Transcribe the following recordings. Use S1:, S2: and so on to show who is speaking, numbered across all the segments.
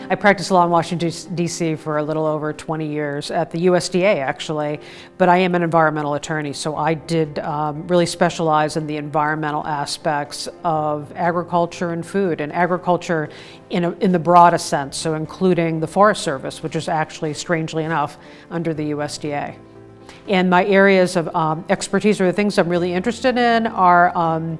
S1: I practiced law in Washington, D.C. for a little over 20 years at the USDA, actually, but I am an environmental attorney, so I did really specialize in the environmental aspects of agriculture and food, and agriculture in the broadest sense, so including the Forest Service, which is actually, strangely enough, under the USDA. And my areas of expertise, or the things I'm really interested in, are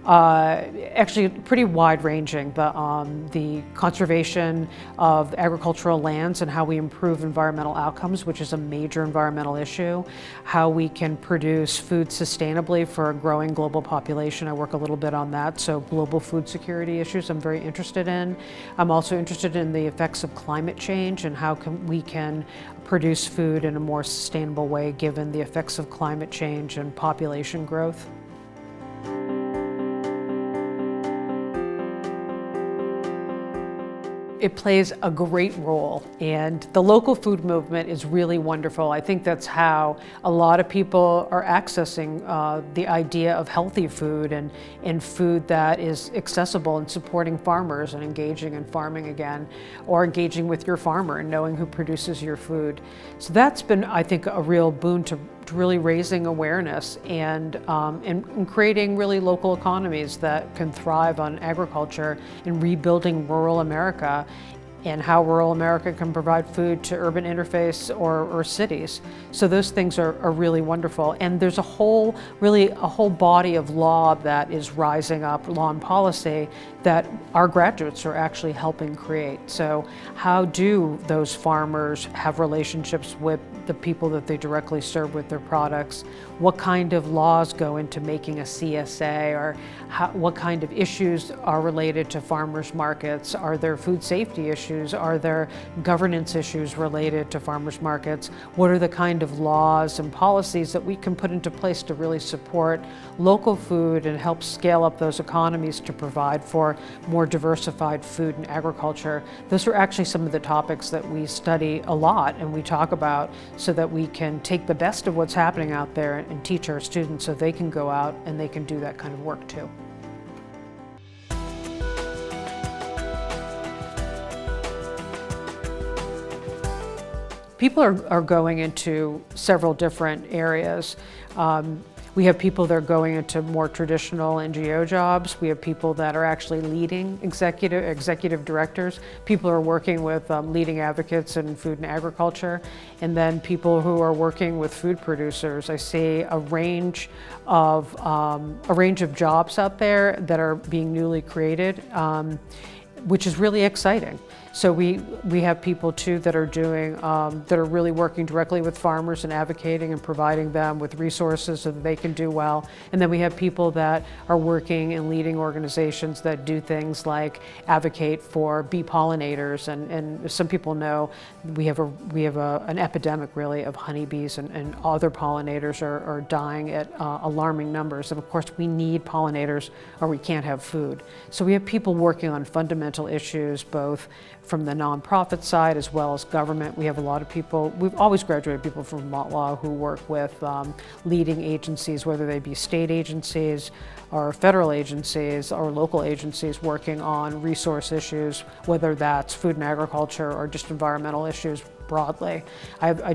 S1: actually pretty wide-ranging. The conservation of agricultural lands and how we improve environmental outcomes, which is a major environmental issue. How we can produce food sustainably for a growing global population. I work a little bit on that. So global food security issues I'm very interested in. I'm also interested in the effects of climate change and how we can produce food in a more sustainable way given the effects of climate change and population growth. It plays a great role, and the local food movement is really wonderful. I think that's how a lot of people are accessing the idea of healthy food and food that is accessible, and supporting farmers and engaging in farming again, or engaging with your farmer and knowing who produces your food. So that's been, I think, a real boon to really raising awareness and creating really local economies that can thrive on agriculture and rebuilding rural America, and how rural America can provide food to urban interface or cities. So those things are really wonderful. And there's a whole body of law that is rising up, law and policy, that our graduates are actually helping create. So how do those farmers have relationships with the people that they directly serve with their products? What kind of laws go into making a CSA, or what kind of issues are related to farmers markets? Are there food safety issues? Are there governance issues related to farmers markets? What are the kind of laws and policies that we can put into place to really support local food and help scale up those economies to provide for more diversified food and agriculture? Those are actually some of the topics that we study a lot and we talk about, so that we can take the best of what's happening out there and teach our students so they can go out and they can do that kind of work too. People are going into several different areas. We have people that are going into more traditional NGO jobs. We have people that are actually leading executive directors. People who are working with leading advocates in food and agriculture, and then people who are working with food producers. I see a range of jobs out there that are being newly created, which is really exciting. So we have people too that are doing, that are really working directly with farmers and advocating and providing them with resources so that they can do well. And then we have people that are working in leading organizations that do things like advocate for bee pollinators. And some people know we have an epidemic really of honeybees, and other pollinators are dying at alarming numbers. And of course we need pollinators or we can't have food. So we have people working on fundamental issues, both from the nonprofit side as well as government. We have a lot of people, we've always graduated people from Vermont Law who work with leading agencies, whether they be state agencies or federal agencies or local agencies, working on resource issues, whether that's food and agriculture or just environmental issues broadly.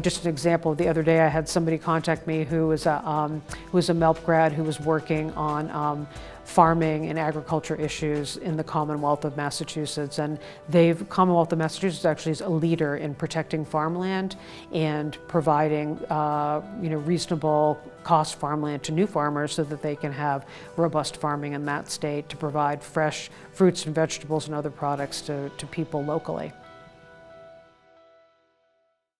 S1: Just an example, the other day I had somebody contact me who was a MELP grad who was working on farming and agriculture issues in the Commonwealth of Massachusetts, and Commonwealth of Massachusetts actually is a leader in protecting farmland and providing reasonable cost farmland to new farmers so that they can have robust farming in that state to provide fresh fruits and vegetables and other products to people locally.